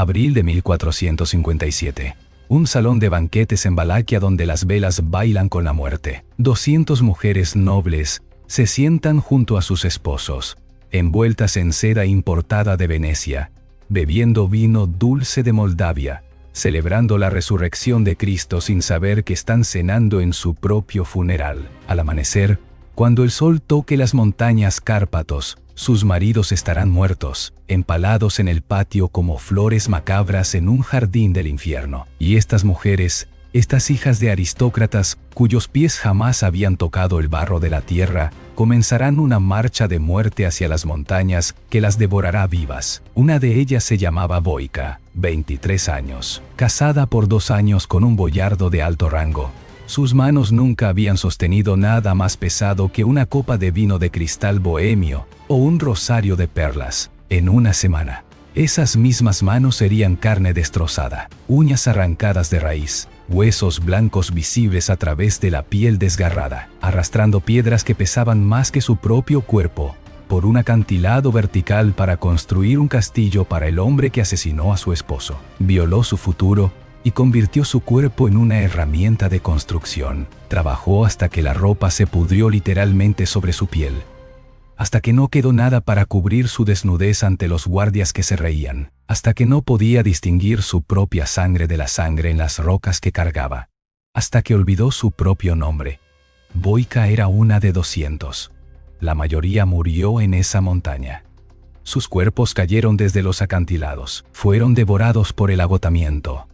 Abril de 1457. Un salón de banquetes en Valaquia donde las velas bailan con la muerte. 200 mujeres nobles se sientan junto a sus esposos, envueltas en seda importada de Venecia, bebiendo vino dulce de Moldavia, celebrando la resurrección de Cristo sin saber que están cenando en su propio funeral. Al amanecer, cuando el sol toque las montañas Cárpatos, sus maridos estarán muertos, empalados en el patio como flores macabras en un jardín del infierno. Y estas mujeres, estas hijas de aristócratas, cuyos pies jamás habían tocado el barro de la tierra, comenzarán una marcha de muerte hacia las montañas que las devorará vivas. Una de ellas se llamaba Boica, 23 años, casada por 2 años con un boyardo de alto rango. Sus manos nunca habían sostenido nada más pesado que una copa de vino de cristal bohemio o un rosario de perlas. En una semana, esas mismas manos serían carne destrozada, uñas arrancadas de raíz, huesos blancos visibles a través de la piel desgarrada, arrastrando piedras que pesaban más que su propio cuerpo, por un acantilado vertical para construir un castillo para el hombre que asesinó a su esposo, violó su futuro y convirtió su cuerpo en una herramienta de construcción. Trabajó hasta que la ropa se pudrió literalmente sobre su piel, hasta que no quedó nada para cubrir su desnudez ante los guardias que se reían, hasta que no podía distinguir su propia sangre de la sangre en las rocas que cargaba, hasta que olvidó su propio nombre. Boica era una de 200. La mayoría murió en esa montaña. Sus cuerpos cayeron desde los acantilados, fueron devorados por el agotamiento.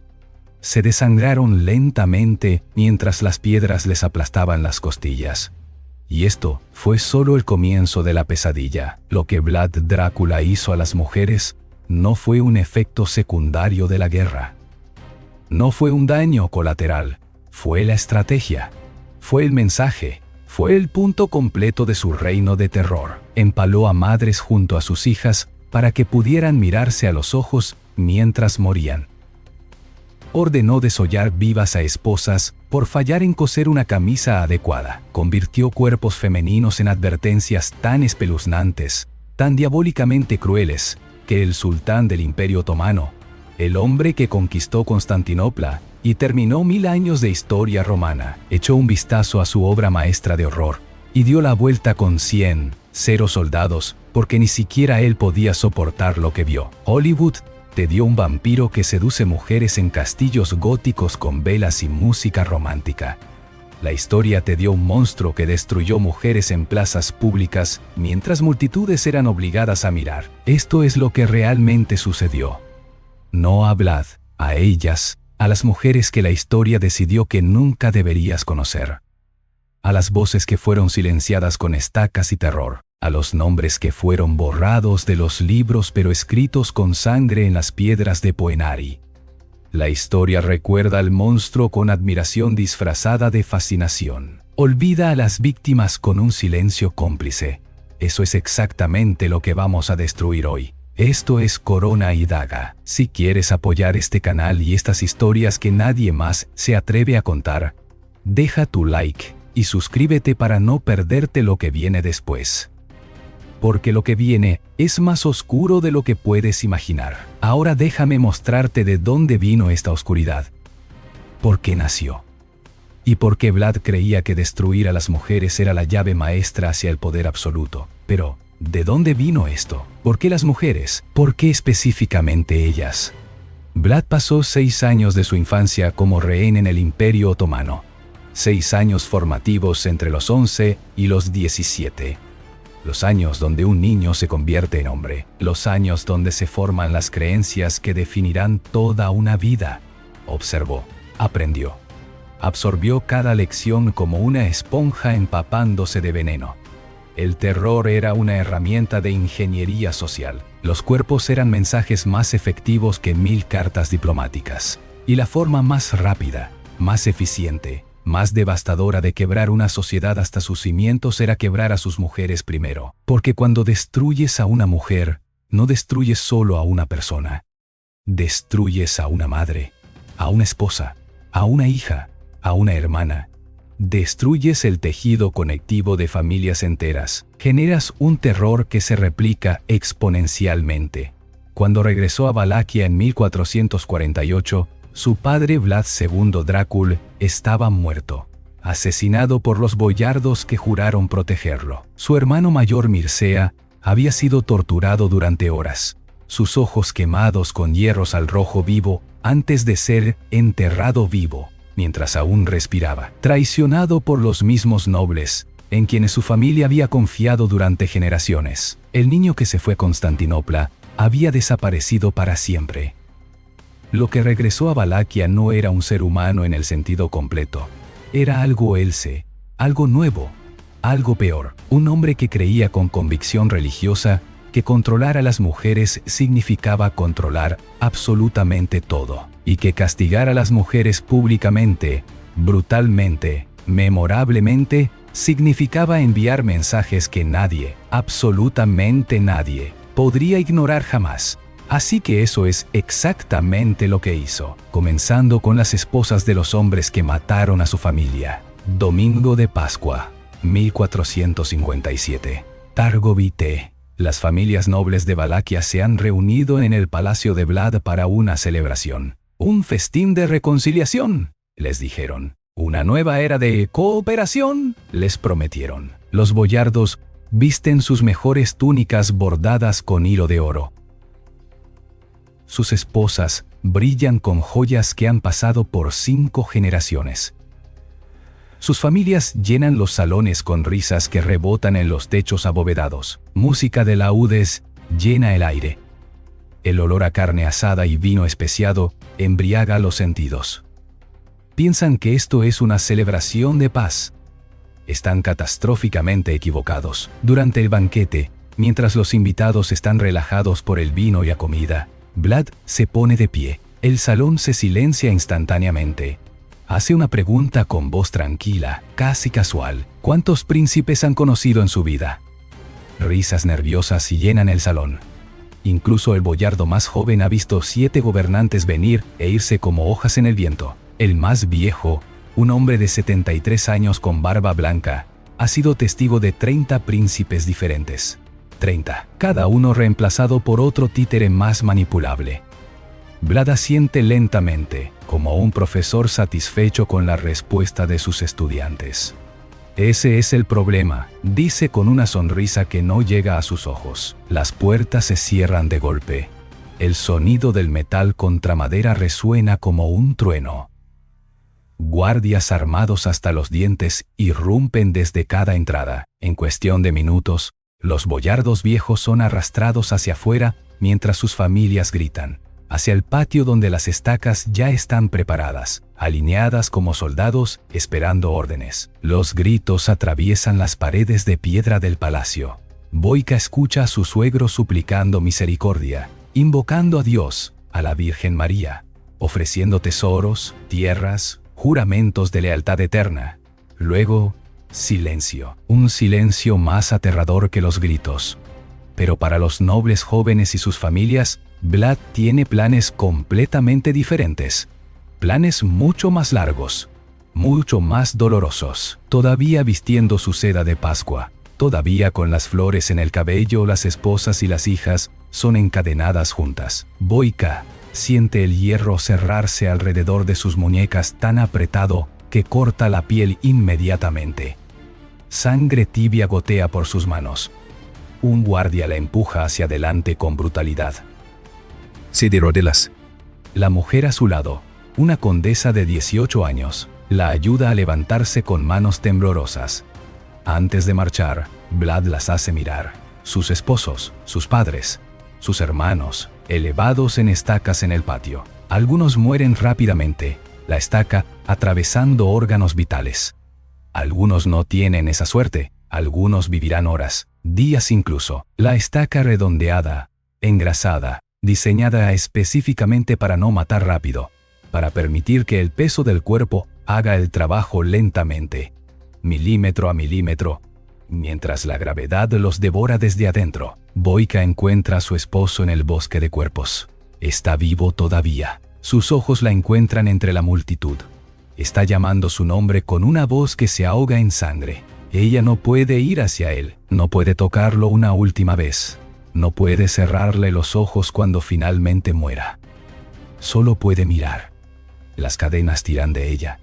Se desangraron lentamente mientras las piedras les aplastaban las costillas. Y esto fue solo el comienzo de la pesadilla. Lo que Vlad Drácula hizo a las mujeres no fue un efecto secundario de la guerra. No fue un daño colateral, fue la estrategia, fue el mensaje, fue el punto completo de su reino de terror. Empaló a madres junto a sus hijas para que pudieran mirarse a los ojos mientras morían. Ordenó desollar vivas a esposas por fallar en coser una camisa adecuada. Convirtió cuerpos femeninos en advertencias tan espeluznantes, tan diabólicamente crueles, que el sultán del Imperio Otomano, el hombre que conquistó Constantinopla y terminó 1000 años de historia romana, echó un vistazo a su obra maestra de horror y dio la vuelta con 0 soldados, porque ni siquiera él podía soportar lo que vio. Hollywood te dio un vampiro que seduce mujeres en castillos góticos con velas y música romántica. La historia te dio un monstruo que destruyó mujeres en plazas públicas mientras multitudes eran obligadas a mirar. Esto es lo que realmente sucedió. No a Vlad, a ellas, a las mujeres que la historia decidió que nunca deberías conocer. A las voces que fueron silenciadas con estacas y terror. A los nombres que fueron borrados de los libros pero escritos con sangre en las piedras de Poenari. La historia recuerda al monstruo con admiración disfrazada de fascinación. Olvida a las víctimas con un silencio cómplice. Eso es exactamente lo que vamos a destruir hoy. Esto es Corona y Daga. Si quieres apoyar este canal y estas historias que nadie más se atreve a contar, deja tu like y suscríbete para no perderte lo que viene después. Porque lo que viene es más oscuro de lo que puedes imaginar. Ahora déjame mostrarte de dónde vino esta oscuridad. ¿Por qué nació? Y por qué Vlad creía que destruir a las mujeres era la llave maestra hacia el poder absoluto. Pero, ¿de dónde vino esto? ¿Por qué las mujeres? ¿Por qué específicamente ellas? Vlad pasó 6 años de su infancia como rehén en el Imperio Otomano. 6 años formativos entre los 11 y los 17. Los años donde un niño se convierte en hombre. Los años donde se forman las creencias que definirán toda una vida. Observó, aprendió. Absorbió cada lección como una esponja empapándose de veneno. El terror era una herramienta de ingeniería social. Los cuerpos eran mensajes más efectivos que 1000 cartas diplomáticas. Y la forma más rápida, más eficiente, más devastadora de quebrar una sociedad hasta sus cimientos era quebrar a sus mujeres primero. Porque cuando destruyes a una mujer, no destruyes solo a una persona. Destruyes a una madre, a una esposa, a una hija, a una hermana. Destruyes el tejido conectivo de familias enteras. Generas un terror que se replica exponencialmente. Cuando regresó a Valaquia en 1448, su padre Vlad II Drácul estaba muerto, asesinado por los boyardos que juraron protegerlo. Su hermano mayor Mircea había sido torturado durante horas, sus ojos quemados con hierros al rojo vivo antes de ser enterrado vivo, mientras aún respiraba, traicionado por los mismos nobles en quienes su familia había confiado durante generaciones. El niño que se fue a Constantinopla había desaparecido para siempre. Lo que regresó a Valaquia no era un ser humano en el sentido completo. Era algo else, algo nuevo, algo peor. Un hombre que creía con convicción religiosa que controlar a las mujeres significaba controlar absolutamente todo, y que castigar a las mujeres públicamente, brutalmente, memorablemente, significaba enviar mensajes que nadie, absolutamente nadie, podría ignorar jamás. Así que eso es exactamente lo que hizo, comenzando con las esposas de los hombres que mataron a su familia. Domingo de Pascua, 1457. Targovite. Las familias nobles de Valaquia se han reunido en el palacio de Vlad para una celebración. Un festín de reconciliación, les dijeron. Una nueva era de cooperación, les prometieron. Los boyardos visten sus mejores túnicas bordadas con hilo de oro. Sus esposas brillan con joyas que han pasado por 5 generaciones. Sus familias llenan los salones con risas que rebotan en los techos abovedados. Música de laúdes llena el aire. El olor a carne asada y vino especiado embriaga los sentidos. Piensan que esto es una celebración de paz. Están catastróficamente equivocados. Durante el banquete, mientras los invitados están relajados por el vino y la comida, Vlad se pone de pie. El salón se silencia instantáneamente. Hace una pregunta con voz tranquila, casi casual. ¿Cuántos príncipes han conocido en su vida? Risas nerviosas llenan el salón. Incluso el boyardo más joven ha visto 7 gobernantes venir e irse como hojas en el viento. El más viejo, un hombre de 73 años con barba blanca, ha sido testigo de 30 príncipes diferentes. 30, cada uno reemplazado por otro títere más manipulable. Vlad asiente lentamente, como un profesor satisfecho con la respuesta de sus estudiantes. Ese es el problema, dice con una sonrisa que no llega a sus ojos. Las puertas se cierran de golpe. El sonido del metal contra madera resuena como un trueno. Guardias armados hasta los dientes irrumpen desde cada entrada. En cuestión de minutos, los boyardos viejos son arrastrados hacia afuera mientras sus familias gritan. Hacia el patio donde las estacas ya están preparadas, alineadas como soldados esperando órdenes. Los gritos atraviesan las paredes de piedra del palacio. Boyka escucha a su suegro suplicando misericordia, invocando a Dios, a la Virgen María, ofreciendo tesoros, tierras, juramentos de lealtad eterna. Luego, silencio, un silencio más aterrador que los gritos. Pero para los nobles jóvenes y sus familias, Vlad tiene planes completamente diferentes. Planes mucho más largos, mucho más dolorosos. Todavía vistiendo su seda de Pascua, todavía con las flores en el cabello, las esposas y las hijas son encadenadas juntas. Boyka siente el hierro cerrarse alrededor de sus muñecas tan apretado que corta la piel inmediatamente. Sangre tibia gotea por sus manos. Un guardia la empuja hacia adelante con brutalidad. Se de rodelas. La mujer a su lado, una condesa de 18 años, la ayuda a levantarse con manos temblorosas. Antes de marchar, Vlad las hace mirar. Sus esposos, sus padres, sus hermanos, elevados en estacas en el patio. Algunos mueren rápidamente, la estaca atravesando órganos vitales. Algunos no tienen esa suerte, algunos vivirán horas, días incluso. La estaca redondeada, engrasada, diseñada específicamente para no matar rápido, para permitir que el peso del cuerpo haga el trabajo lentamente, milímetro a milímetro, mientras la gravedad los devora desde adentro. Boyka encuentra a su esposo en el bosque de cuerpos. Está vivo todavía. Sus ojos la encuentran entre la multitud. Está llamando su nombre con una voz que se ahoga en sangre. Ella no puede ir hacia él, no puede tocarlo una última vez. No puede cerrarle los ojos cuando finalmente muera. Solo puede mirar. Las cadenas tiran de ella.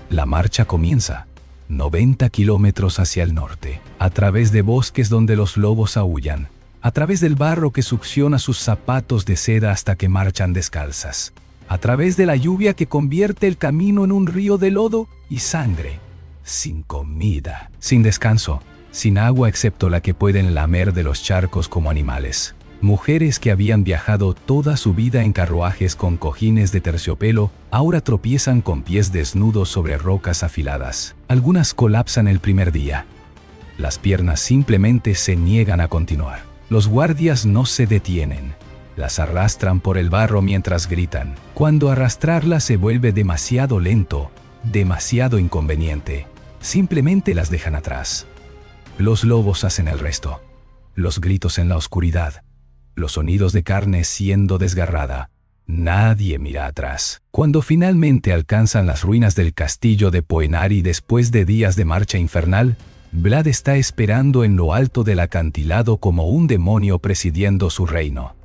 La marcha comienza. 90 kilómetros hacia el norte, a través de bosques donde los lobos aúllan, a través del barro que succiona sus zapatos de seda hasta que marchan descalzas, a través de la lluvia que convierte el camino en un río de lodo y sangre, sin comida, sin descanso, sin agua excepto la que pueden lamer de los charcos como animales. Mujeres que habían viajado toda su vida en carruajes con cojines de terciopelo, ahora tropiezan con pies desnudos sobre rocas afiladas. Algunas colapsan el primer día. Las piernas simplemente se niegan a continuar. Los guardias no se detienen. Las arrastran por el barro mientras gritan. Cuando arrastrarlas se vuelve demasiado lento, demasiado inconveniente, simplemente las dejan atrás. Los lobos hacen el resto. Los gritos en la oscuridad. Los sonidos de carne siendo desgarrada. Nadie mira atrás. Cuando finalmente alcanzan las ruinas del castillo de Poenari después de días de marcha infernal, Vlad está esperando en lo alto del acantilado como un demonio presidiendo su reino.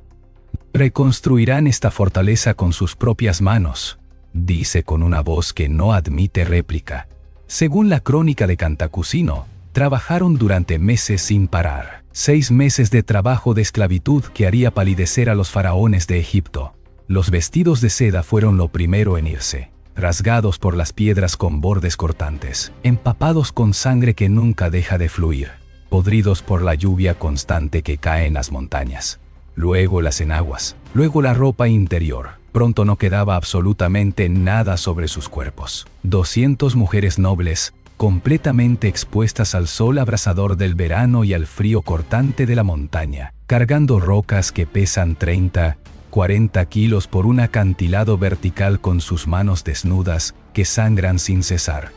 Reconstruirán esta fortaleza con sus propias manos, dice con una voz que no admite réplica. Según la crónica de Cantacuzino, trabajaron durante meses sin parar. 6 meses de trabajo de esclavitud que haría palidecer a los faraones de Egipto. Los vestidos de seda fueron lo primero en irse, rasgados por las piedras con bordes cortantes, empapados con sangre que nunca deja de fluir, podridos por la lluvia constante que cae en las montañas. Luego las enaguas, luego la ropa interior. Pronto no quedaba absolutamente nada sobre sus cuerpos. 200 mujeres nobles, completamente expuestas al sol abrasador del verano y al frío cortante de la montaña, cargando rocas que pesan 30, 40 kilos por un acantilado vertical con sus manos desnudas que sangran sin cesar.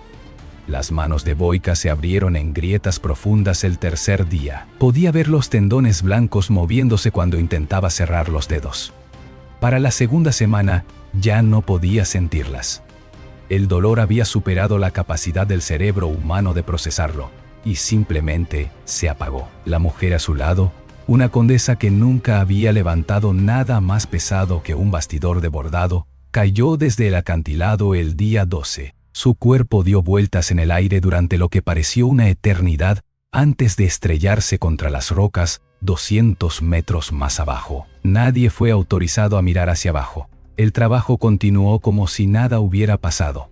Las manos de Boyka se abrieron en grietas profundas el tercer día. Podía ver los tendones blancos moviéndose cuando intentaba cerrar los dedos. Para la segunda semana, ya no podía sentirlas. El dolor había superado la capacidad del cerebro humano de procesarlo, y simplemente se apagó. La mujer a su lado, una condesa que nunca había levantado nada más pesado que un bastidor de bordado, cayó desde el acantilado el día 12. Su cuerpo dio vueltas en el aire durante lo que pareció una eternidad antes de estrellarse contra las rocas 200 metros más abajo. Nadie fue autorizado a mirar hacia abajo. El trabajo continuó como si nada hubiera pasado.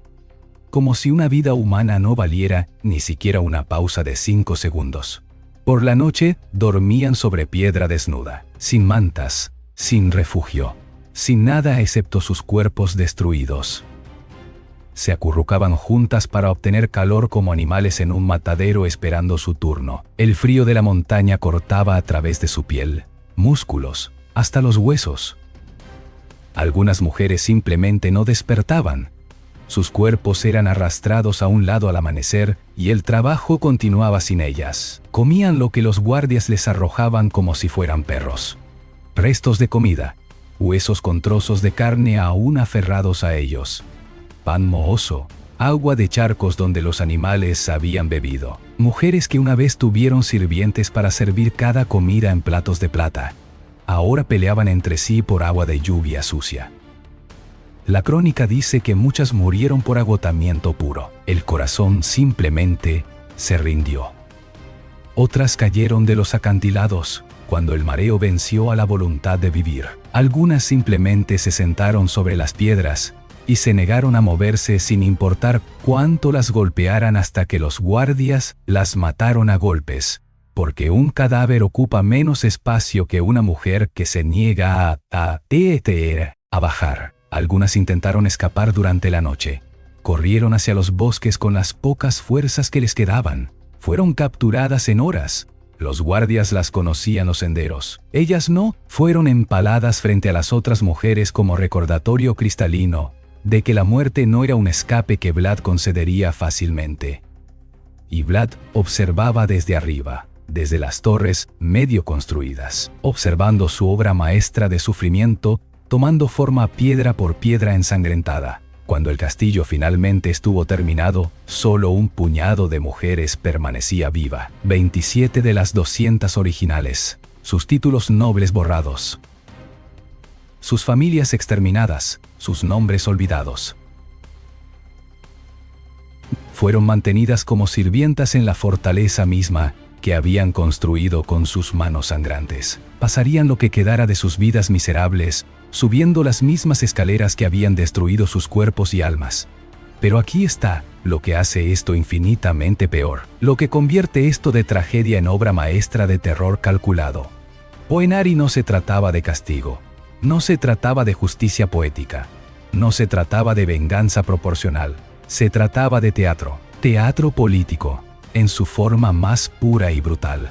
Como si una vida humana no valiera ni siquiera una pausa de 5 segundos. Por la noche, dormían sobre piedra desnuda, sin mantas, sin refugio, sin nada excepto sus cuerpos destruidos. Se acurrucaban juntas para obtener calor como animales en un matadero esperando su turno. El frío de la montaña cortaba a través de su piel, músculos, hasta los huesos. Algunas mujeres simplemente no despertaban. Sus cuerpos eran arrastrados a un lado al amanecer y el trabajo continuaba sin ellas. Comían lo que los guardias les arrojaban como si fueran perros. Restos de comida, huesos con trozos de carne aún aferrados a ellos. Pan mohoso, agua de charcos donde los animales habían bebido. Mujeres que una vez tuvieron sirvientes para servir cada comida en platos de plata. Ahora peleaban entre sí por agua de lluvia sucia. La crónica dice que muchas murieron por agotamiento puro. El corazón simplemente se rindió. Otras cayeron de los acantilados, cuando el mareo venció a la voluntad de vivir. Algunas simplemente se sentaron sobre las piedras y se negaron a moverse sin importar cuánto las golpearan hasta que los guardias las mataron a golpes. Porque un cadáver ocupa menos espacio que una mujer que se niega a bajar. Algunas intentaron escapar durante la noche. Corrieron hacia los bosques con las pocas fuerzas que les quedaban. Fueron capturadas en horas. Los guardias las conocían los senderos. Ellas no. Fueron empaladas frente a las otras mujeres como recordatorio cristalino de que la muerte no era un escape que Vlad concedería fácilmente. Y Vlad observaba desde arriba, desde las torres medio construidas, observando su obra maestra de sufrimiento, tomando forma piedra por piedra ensangrentada. Cuando el castillo finalmente estuvo terminado, solo un puñado de mujeres permanecía viva. 27 de las 200 originales. sus títulos nobles borrados, sus familias exterminadas, sus nombres olvidados. Fueron mantenidas como sirvientas en la fortaleza misma que habían construido con sus manos sangrantes. Pasarían lo que quedara de sus vidas miserables, subiendo las mismas escaleras que habían destruido sus cuerpos y almas. Pero aquí está lo que hace esto infinitamente peor, lo que convierte esto de tragedia en obra maestra de terror calculado. Poenari no se trataba de castigo, no se trataba de justicia poética, no se trataba de venganza proporcional, se trataba de teatro, teatro político, en su forma más pura y brutal.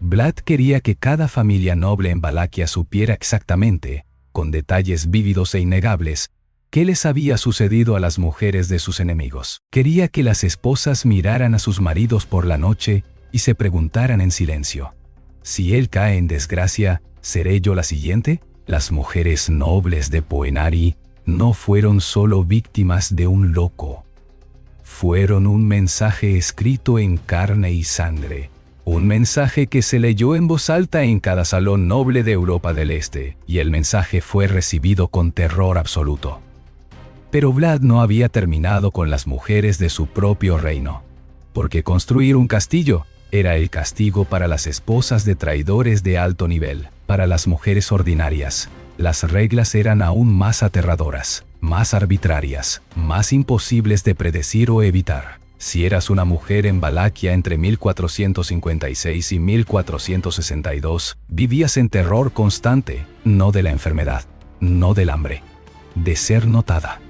Vlad quería que cada familia noble en Valaquia supiera exactamente, con detalles vívidos e innegables, qué les había sucedido a las mujeres de sus enemigos. Quería que las esposas miraran a sus maridos por la noche y se preguntaran en silencio: si él cae en desgracia, ¿seré yo la siguiente? Las mujeres nobles de Poenari no fueron solo víctimas de un loco. Fueron un mensaje escrito en carne y sangre. Un mensaje que se leyó en voz alta en cada salón noble de Europa del Este, y el mensaje fue recibido con terror absoluto. Pero Vlad no había terminado con las mujeres de su propio reino, porque construir un castillo era el castigo para las esposas de traidores de alto nivel. Para las mujeres ordinarias, las reglas eran aún más aterradoras, más arbitrarias, más imposibles de predecir o evitar. Si eras una mujer en Valaquia entre 1456 y 1462, vivías en terror constante, no de la enfermedad, no del hambre, de ser notada,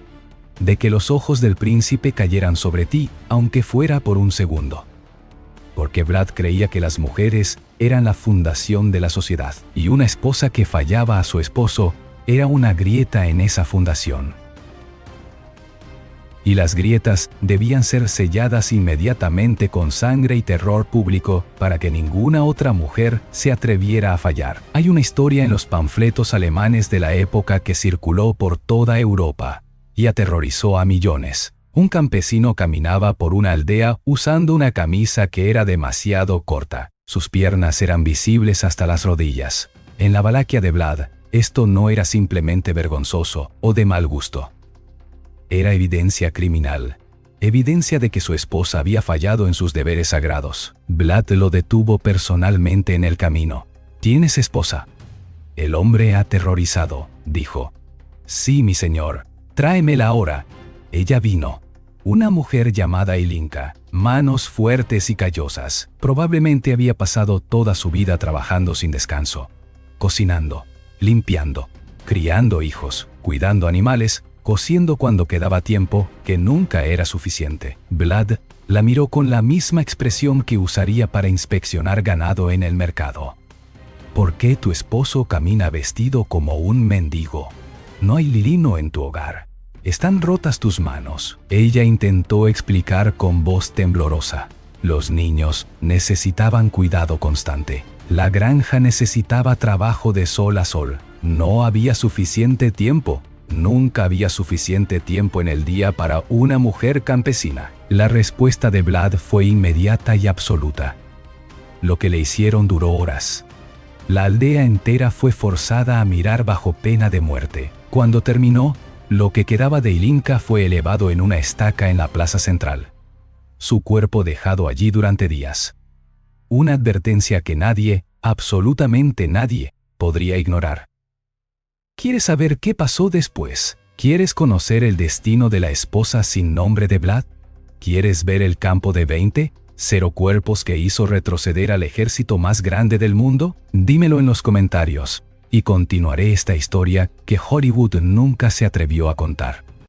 de que los ojos del príncipe cayeran sobre ti, aunque fuera por un segundo. Porque Vlad creía que las mujeres eran la fundación de la sociedad, y una esposa que fallaba a su esposo era una grieta en esa fundación. Y las grietas debían ser selladas inmediatamente con sangre y terror público para que ninguna otra mujer se atreviera a fallar. Hay una historia en los panfletos alemanes de la época que circuló por toda Europa y aterrorizó a millones. Un campesino caminaba por una aldea usando una camisa que era demasiado corta. Sus piernas eran visibles hasta las rodillas. En la Valaquia de Vlad, esto no era simplemente vergonzoso o de mal gusto. Era evidencia criminal, evidencia de que su esposa había fallado en sus deberes sagrados. Vlad lo detuvo personalmente en el camino. ¿Tienes esposa? El hombre aterrorizado dijo: sí, mi señor, tráemela ahora. Ella vino. Una mujer llamada Ilinka, manos fuertes y callosas. Probablemente había pasado toda su vida trabajando sin descanso, cocinando, limpiando, criando hijos, cuidando animales, cosiendo cuando quedaba tiempo, que nunca era suficiente. Vlad la miró con la misma expresión que usaría para inspeccionar ganado en el mercado. ¿Por qué tu esposo camina vestido como un mendigo? No hay lino en tu hogar. Están rotas tus manos. Ella intentó explicar con voz temblorosa. Los niños necesitaban cuidado constante. La granja necesitaba trabajo de sol a sol. No había suficiente tiempo. Nunca había suficiente tiempo en el día para una mujer campesina. La respuesta de Vlad fue inmediata y absoluta. Lo que le hicieron duró horas. La aldea entera fue forzada a mirar bajo pena de muerte. Cuando terminó, lo que quedaba de Ilinka fue elevado en una estaca en la plaza central. Su cuerpo dejado allí durante días. Una advertencia que nadie, absolutamente nadie, podría ignorar. ¿Quieres saber qué pasó después? ¿Quieres conocer el destino de la esposa sin nombre de Vlad? ¿Quieres ver el campo de 0 cuerpos que hizo retroceder al ejército más grande del mundo? Dímelo en los comentarios, y continuaré esta historia que Hollywood nunca se atrevió a contar.